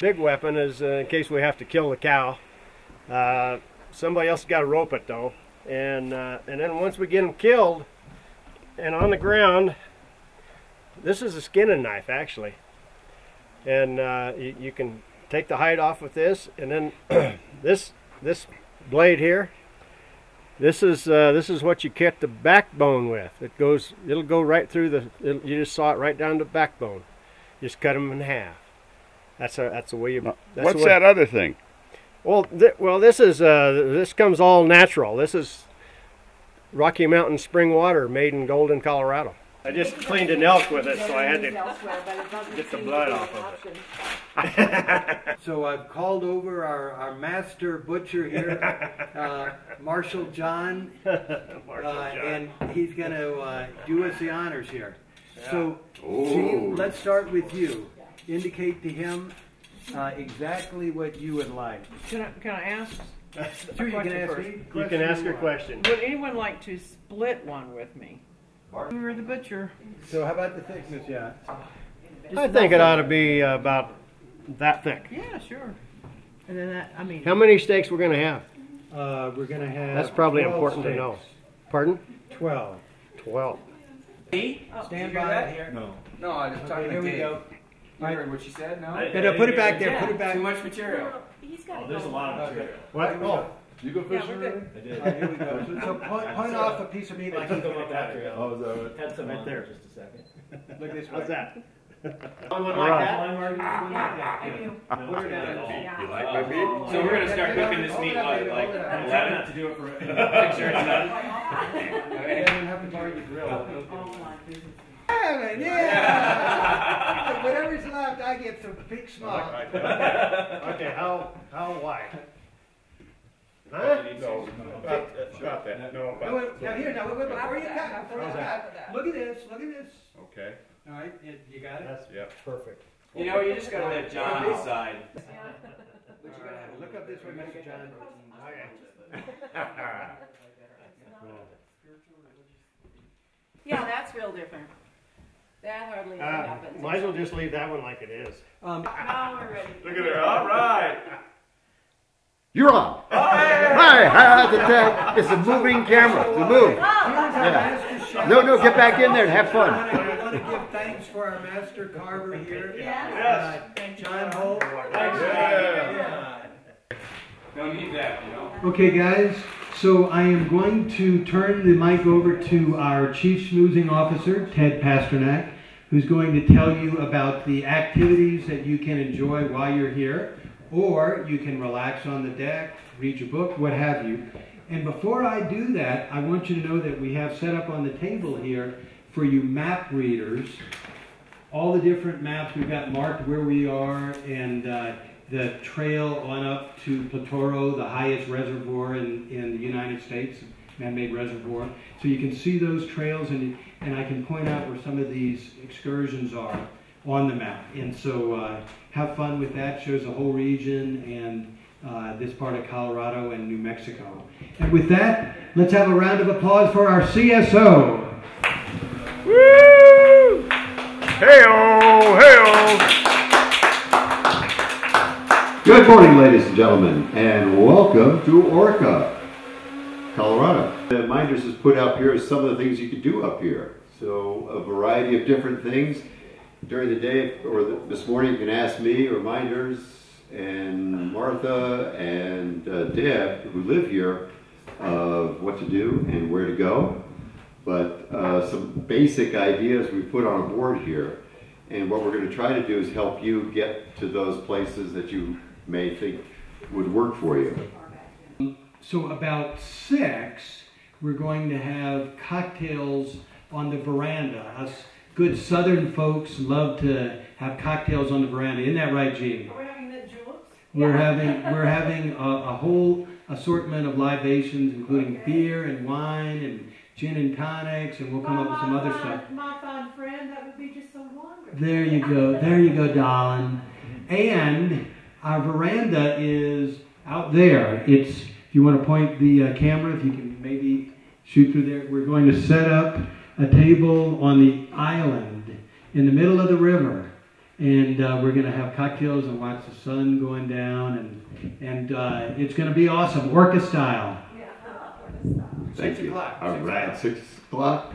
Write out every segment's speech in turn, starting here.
Big weapon is in case we have to kill the cow. Somebody else got to rope it though, and then once we get them killed and on the ground, this is a skinning knife actually, and you can take the hide off with this, and then this blade here. This is what you cut the backbone with. It'll go right through you just saw it right down the backbone. Just cut them in half. That's the way you. What's that other thing? Well, this comes all natural. This is Rocky Mountain spring water made in Golden, Colorado. I just cleaned an elk with it, so I had to get the blood off of it. So I've called over our master butcher here, Marshal John, and he's going to do us the honors here. Yeah. So, Gene, let's start with you. Indicate to him exactly what you would like. Can I ask? Sure, you can ask me. You can ask your question. Would anyone like to split one with me? You're the butcher. So how about the thickness, yeah? I think it ought to be about that thick. Yeah, sure. And then how many steaks we're going to have? We're going to have. That's probably important to know. Pardon? 12. 12. Stand by here. No. No, I was talking to Dave. Here we go. You heard what she said? No? No, put it back there. Put it back. Too much material. There's a lot of material. What? Oh. You go fishing already? I did. Here we go. So point off a piece of meat like he's going to cut. Oh, is that right? Had some right there. Just a second. Look this way. How's that? One like that? You like my meat? So we're going to start cooking this meat like 11. Not to do it for Make sure it's done. Have to borrow your grill. Yeah! Whatever's left, I get some big smoke. Okay, how wide? Huh? No, about that. No, Now here, before you cut, look at this, Okay. All right, you got it? That's perfect. You know, you just got to let John decide. Look up this way, Mr. John. Yeah, that's real different. That hardly ever happens. Might as well just leave that one like it is. Now we're ready. Look at her. All right. You're on. Hi. It's a moving camera. It's a move. Yeah. No, get back in there and have fun. I want to give thanks for our master carver here. Yes. John Holt. Yeah. Don't need that, you know. Okay, guys. So I am going to turn the mic over to our Chief Schmoozing Officer, Ted Pasternak, who's going to tell you about the activities that you can enjoy while you're here, or you can relax on the deck, read your book, what have you. And before I do that, I want you to know that we have set up on the table here for you map readers all the different maps. We've got marked where we are, and the trail on up to Platoro, the highest reservoir in the United States, man-made reservoir. So you can see those trails, and I can point out where some of these excursions are on the map. And so have fun with that. Shows the whole region and this part of Colorado and New Mexico. And with that, let's have a round of applause for our CSO. Woo! Hey-o, hey-o. Good morning, ladies and gentlemen, and welcome to Orca, Colorado. The Mynders has put up here some of the things you could do up here. So a variety of different things. During the day or this morning, you can ask me or Mynders and Martha and Deb, who live here, of what to do and where to go. But some basic ideas we put on a board here. And what we're going to try to do is help you get to those places that you may think would work for you. So about 6, we're going to have cocktails on the veranda. Us good Southern folks love to have cocktails on the veranda. Isn't that right, Gene? Are we having the juleps? We're having a whole assortment of libations, including beer and wine and gin and tonics, and we'll come up with some other stuff. My fine friend, that would be just so wonderful. There you go, darling. And our veranda is out there. If you want to point the camera, if you can maybe shoot through there, we're going to set up a table on the island in the middle of the river. and we're going to have cocktails and watch the sun going down, and it's going to be awesome, orca style. Thank you. All right, 6 o'clock.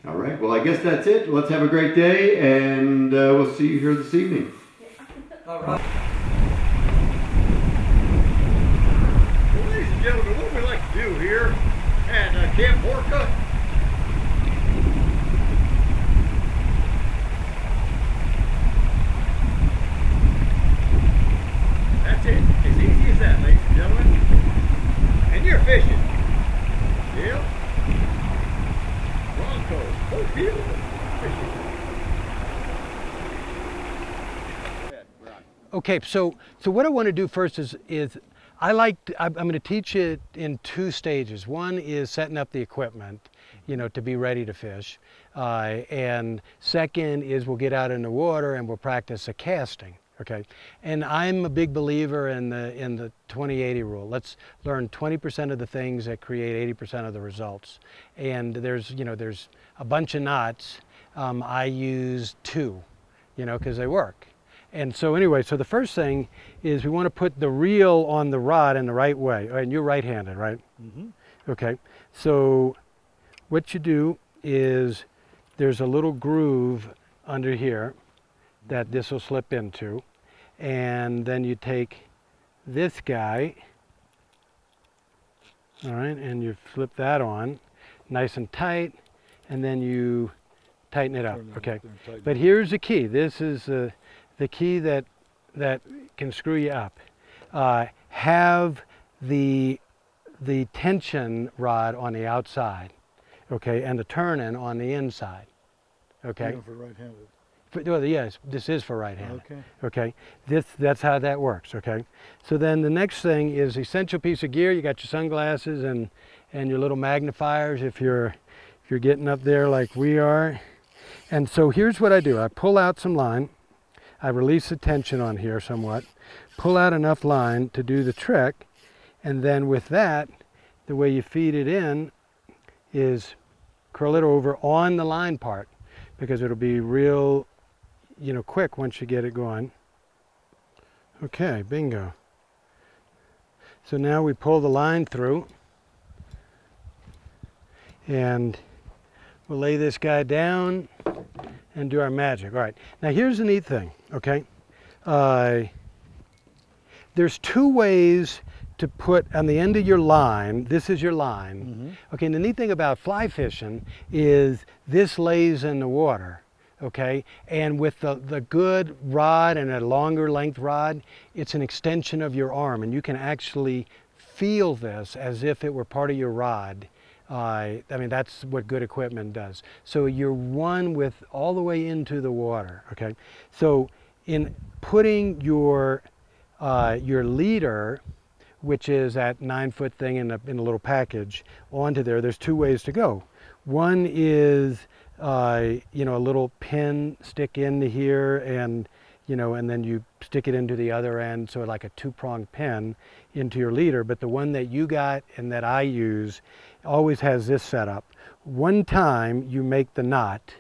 All right, well, I guess that's it. Let's have a great day, and we'll see you here this evening. All right. Well, ladies and gentlemen, what we like to do here at Camp Orca, that's it. As easy as that, ladies and gentlemen. And you're fishing. Yep. Broncos. Oh, beautiful. Fishing. Okay, so what I want to do first is I'm going to teach it in 2 stages. One is setting up the equipment, you know, to be ready to fish. And second is we'll get out in the water and we'll practice a casting. Okay, and I'm a big believer in the 20-80 rule. Let's learn 20% of the things that create 80% of the results. And there's a bunch of knots. I use 2, you know, because they work. And so anyway, so the first thing is we want to put the reel on the rod in the right way. And you're right-handed, right? Mm-hmm. Okay, so what you do is there's a little groove under here that this will slip into, and then you take this guy, all right, and you flip that on nice and tight, and then you tighten it up. Okay, but here's the key. This is the key that can screw you up. Have the tension rod on the outside, okay, and the turn-in on the inside, okay? For right-handed. Well, yes, this is for right-handed. Okay. Okay, that's how that works. Okay, so then the next thing is essential piece of gear. You got your sunglasses and your little magnifiers if you're getting up there like we are. And so here's what I do. I pull out some line. I release the tension on here somewhat. Pull out enough line to do the trick, and then with that, the way you feed it in is curl it over on the line part, because it'll be real, you know, quick once you get it going. Okay, bingo. So now we pull the line through, and we'll lay this guy down and do our magic. All right, now here's the neat thing, okay? There's 2 ways to put on the end of your line. This is your line. Mm-hmm. Okay, and the neat thing about fly fishing is this lays in the water, okay? And with the good rod and a longer length rod, it's an extension of your arm, and you can actually feel this as if it were part of your rod. I mean, that's what good equipment does. So you're one with all the way into the water, okay? So in putting your leader, which is that 9-foot thing in a little package, onto there's 2 ways to go. One is, you know, a little pin stick into here, and you know, and then you stick it into the other end, so like a 2-pronged pin into your leader. But the one that you got and that I use always has this setup. One time you make the knot,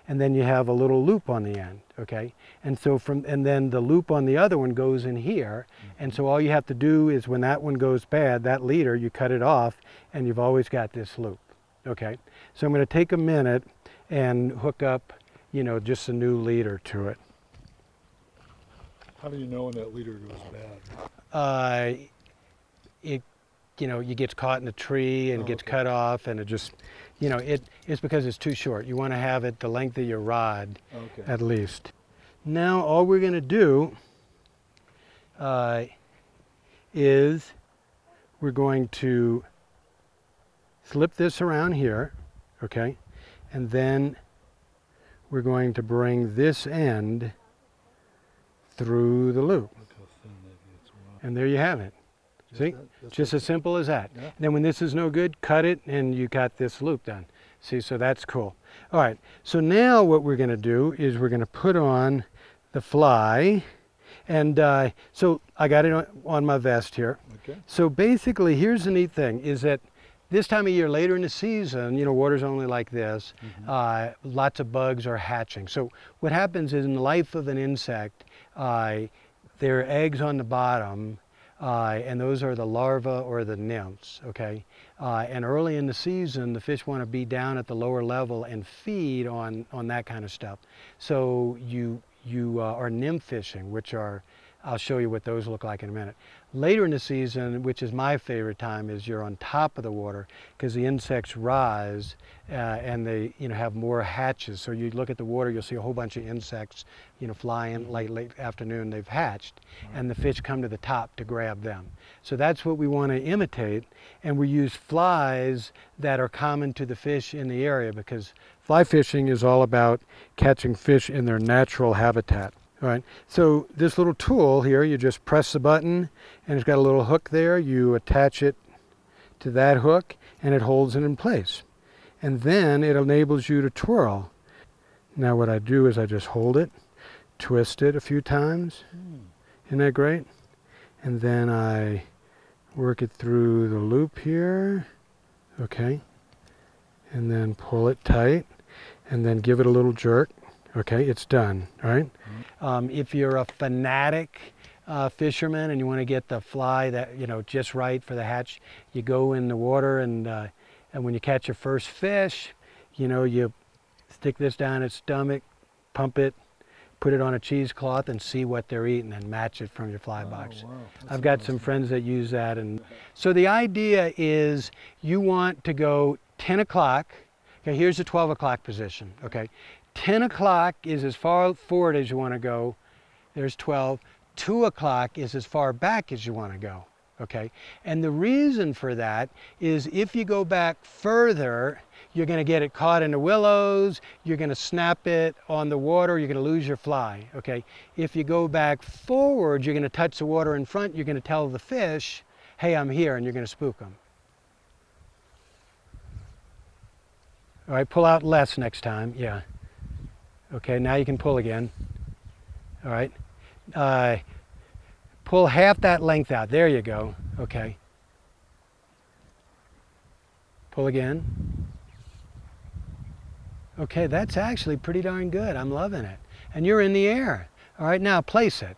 and then you have a little loop on the end, okay? And so and then the loop on the other one goes in here, and so all you have to do is when that one goes bad, that leader, you cut it off, and you've always got this loop, okay? So I'm going to take a minute and hook up, you know, just a new leader to it. How do you know when that leader goes bad? You know, it gets caught in a tree and gets cut off, and it just, you know, it's because it's too short. You want to have it the length of your rod, at least. Now all we're going to do is we're going to slip this around here, okay, and then we're going to bring this end through the loop. And there you have it. See? Just as simple as that. Yeah. And then when this is no good, cut it, and you got this loop done. See, so that's cool. All right, so now what we're going to do is we're going to put on the fly. And so I got it on my vest here. Okay. So basically, here's the neat thing, is that this time of year, later in the season, you know, water's only like this, lots of bugs are hatching. So what happens is in the life of an insect, there are eggs on the bottom, and those are the larvae or the nymphs, okay? And early in the season, the fish want to be down at the lower level and feed on that kind of stuff. So you are nymph fishing, which are, I'll show you what those look like in a minute. Later in the season, which is my favorite time, is you're on top of the water because the insects rise and they, you know, have more hatches. So you look at the water, you'll see a whole bunch of insects, you know, flying late afternoon. They've hatched, and the fish come to the top to grab them. So that's what we want to imitate, and we use flies that are common to the fish in the area because fly fishing is all about catching fish in their natural habitat. All right, so this little tool here, you just press the button and it's got a little hook there. You attach it to that hook and it holds it in place. And then it enables you to twirl. Now what I do is I just hold it, twist it a few times. Isn't that great? And then I work it through the loop here, okay? And then pull it tight and then give it a little jerk. Okay, it's done, all right? If you're a fanatic fisherman and you want to get the fly that, you know, just right for the hatch, you go in the water and when you catch your first fish, you know, you stick this down its stomach, pump it, put it on a cheesecloth and see what they're eating and match it from your fly box. Wow. I've got some friends that use that. And so the idea is you want to go 10 o'clock. Okay, here's the 12 o'clock position, okay? 10 o'clock is as far forward as you want to go. There's 12. 2 o'clock is as far back as you want to go, okay? And the reason for that is if you go back further, you're going to get it caught in the willows, you're going to snap it on the water, you're going to lose your fly, okay? If you go back forward, you're going to touch the water in front, you're going to tell the fish, hey, I'm here, and you're going to spook them. All right, pull out less next time, yeah. Okay, now you can pull again. All right. Pull half that length out. There you go. Okay. Pull again. Okay, that's actually pretty darn good. I'm loving it. And you're in the air. All right, now place it.